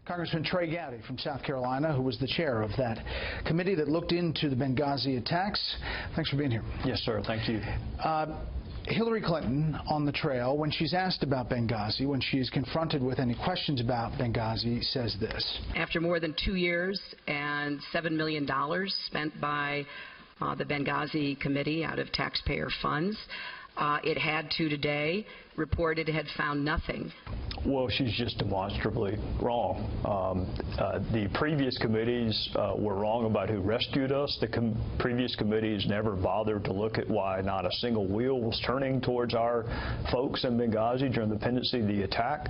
Congressman Trey Gowdy from South Carolina, who was the chair of that committee that looked into the Benghazi attacks. Thanks for being here. Yes, sir. Thank you. Hillary Clinton on the trail, when she's asked about Benghazi, when she's confronted with any questions about Benghazi, says this. After more than 2 years and $7 million spent by the Benghazi committee out of taxpayer funds, it had to today report it had found nothing. Well, she's just demonstrably wrong. The previous committees were wrong about who rescued us. The previous committees never bothered to look at why not a single wheel was turning towards our folks in Benghazi during the pendency of the attack.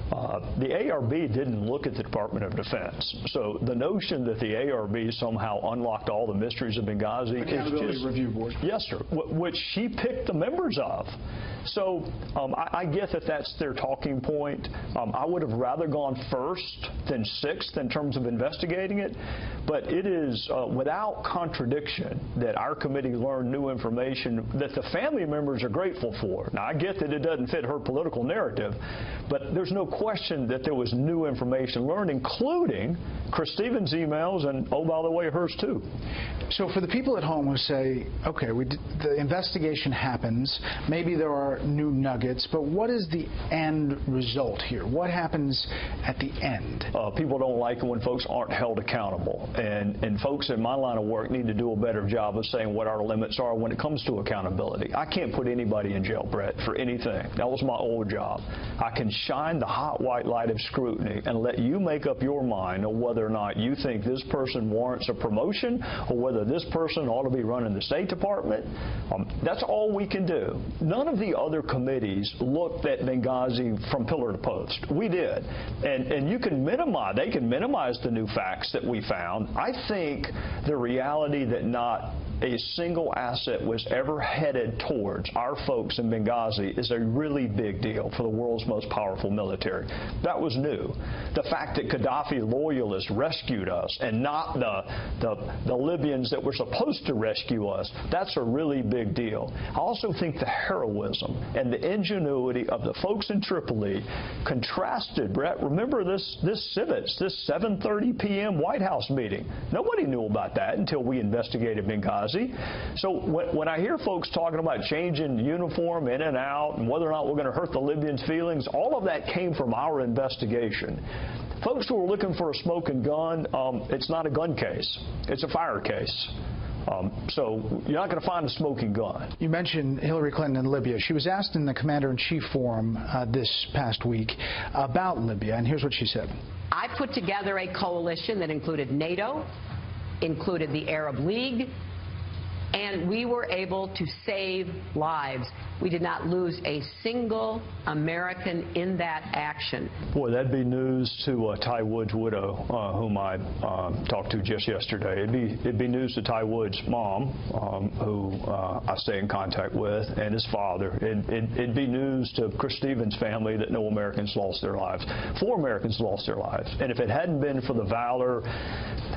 The ARB didn't look at the Department of Defense. So the notion that the ARB somehow unlocked all the mysteries of Benghazi Accountability is just, Review Board. Yes, sir, which she picked the members of. So I get that that's their talking point. I would have rather gone first than sixth in terms of investigating it, but it is without contradiction that our committee learned new information that the family members are grateful for. Now, I get that it doesn't fit her political narrative, but there's no question that there was new information learned, including Chris Stevens' emails and, oh, by the way, hers too. So for the people at home who say, okay, the investigation happens, maybe there are new nuggets, but what is the end result here? What happens at the end? People don't like it when folks aren't held accountable, and folks in my line of work need to do a better job of saying what our limits are when it comes to accountability. I can't put anybody in jail, Brett, for anything. That was my old job. I can shine the hot white light of scrutiny and let you make up your mind on whether or not you think this person warrants a promotion or whether this person ought to be running the State Department. That's all we can do. None of the other committees looked at Benghazi from pillar to post. We did. And you can minimize, they can minimize the new facts that we found. I think the reality that not a single asset was ever headed towards our folks in Benghazi is a really big deal for the world's most powerful military. That was new. The fact that Gaddafi loyalists rescued us and not the Libyans that were supposed to rescue us, that's a really big deal. I also think the heroism and the ingenuity of the folks in Tripoli contrasted, Brett, remember this 7:30 p.m. White House meeting. Nobody knew about that until we investigated Benghazi. So when I hear folks talking about changing uniform in and out and whether or not we're going to hurt the Libyans' feelings, all of that came from our investigation. Folks who are looking for a smoking gun, it's not a gun case. It's a fire case. So you're not going to find a smoking gun. You mentioned Hillary Clinton and Libya. She was asked in the Commander-in-Chief Forum this past week about Libya, and here's what she said. I put together a coalition that included NATO, included the Arab League, and we were able to save lives. We did not lose a single American in that action. Boy, that'd be news to Ty Wood's widow, whom I talked to just yesterday. It'd be news to Ty Wood's mom, who I stay in contact with, and his father. It'd be news to Chris Stevens' family that no Americans lost their lives. 4 Americans lost their lives. And if it hadn't been for the valor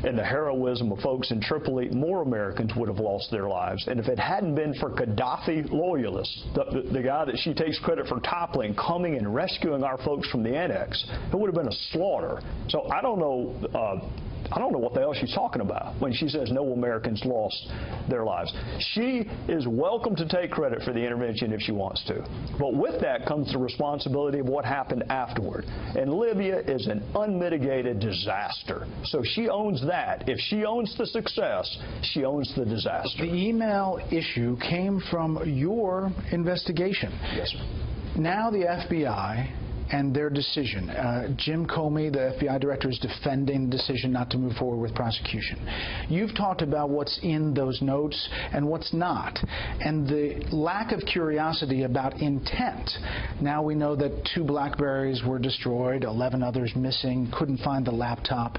and the heroism of folks in Tripoli, more Americans would have lost their lives. And if it hadn't been for Gaddafi loyalists, the guy that she takes credit for toppling, coming and rescuing our folks from the annex, it would have been a slaughter. So I don't know what the hell she's talking about when she says no Americans lost their lives. She is welcome to take credit for the intervention if she wants to. But with that comes the responsibility of what happened afterward. And Libya is an unmitigated disaster. So she owns that. If she owns the success, she owns the disaster. The email issue came from your investigation. Yes, sir. Now the FBI and their decision. Jim Comey, the FBI director, is defending the decision not to move forward with prosecution. You've talked about what's in those notes and what's not, and the lack of curiosity about intent. Now we know that 2 BlackBerries were destroyed, 11 others missing, couldn't find the laptop,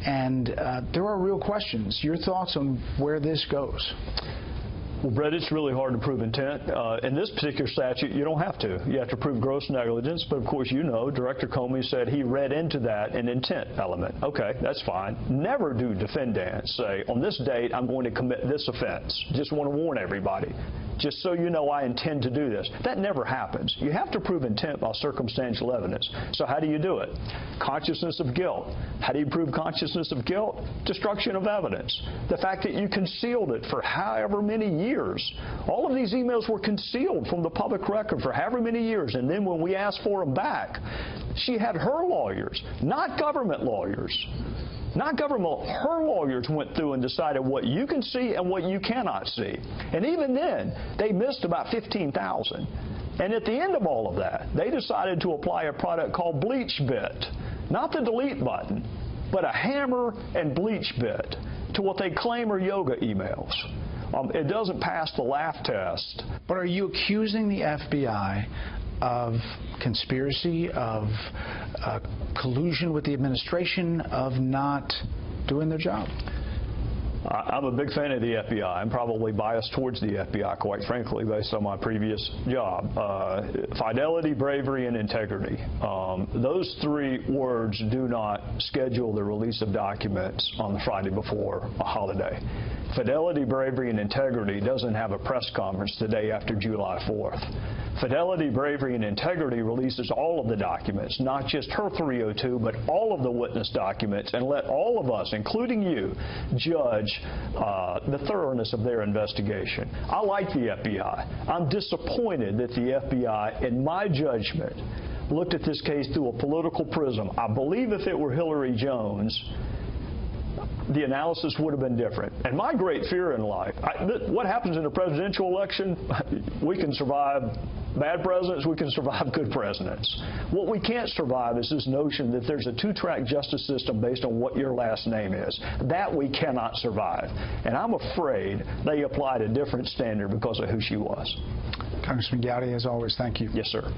and there are real questions. Your thoughts on where this goes? Well, Brett, it's really hard to prove intent. In this particular statute, you don't have to. You have to prove gross negligence. But, of course, you know, Director Comey said he read into that an intent element. Okay, that's fine. Never do defendants say, on this date, I'm going to commit this offense. Just want to warn everybody. just so you know I intend to do this. That never happens. You have to prove intent by circumstantial evidence. So how do you do it? Consciousness of guilt. How do you prove consciousness of guilt? Destruction of evidence. The fact that you concealed it for however many years. All of these emails were concealed from the public record for however many years, and then when we asked for them back, she had her lawyers, not government lawyers. Not government, her lawyers went through and decided what you can see and what you cannot see. And even then, they missed about 15,000. And at the end of all of that, they decided to apply a product called bleach bit. Not the delete button, but a hammer and bleach bit to what they claim are yoga emails. It doesn't pass the laugh test. But are you accusing the FBI of conspiracy, of collusion with the administration, of not doing their job? I'm a big fan of the FBI. I'm probably biased towards the FBI, quite frankly, based on my previous job. Fidelity, bravery, and integrity. Those three words do not schedule the release of documents on the Friday before a holiday. Fidelity, bravery, and integrity doesn't have a press conference the day after July 4th. Fidelity, bravery, and integrity releases all of the documents, not just her 302, but all of the witness documents, and let all of us, including you, judge the thoroughness of their investigation. I like the FBI. I'm disappointed that the FBI, in my judgment, looked at this case through a political prism. I believe if it were Hillary Jones, the analysis would have been different. And my great fear in life, what happens in a presidential election, we can survive bad presidents, we can survive good presidents. What we can't survive is this notion that there's a two-track justice system based on what your last name is. That we cannot survive. And I'm afraid they applied a different standard because of who she was. Congressman Gowdy, as always, thank you. Yes, sir.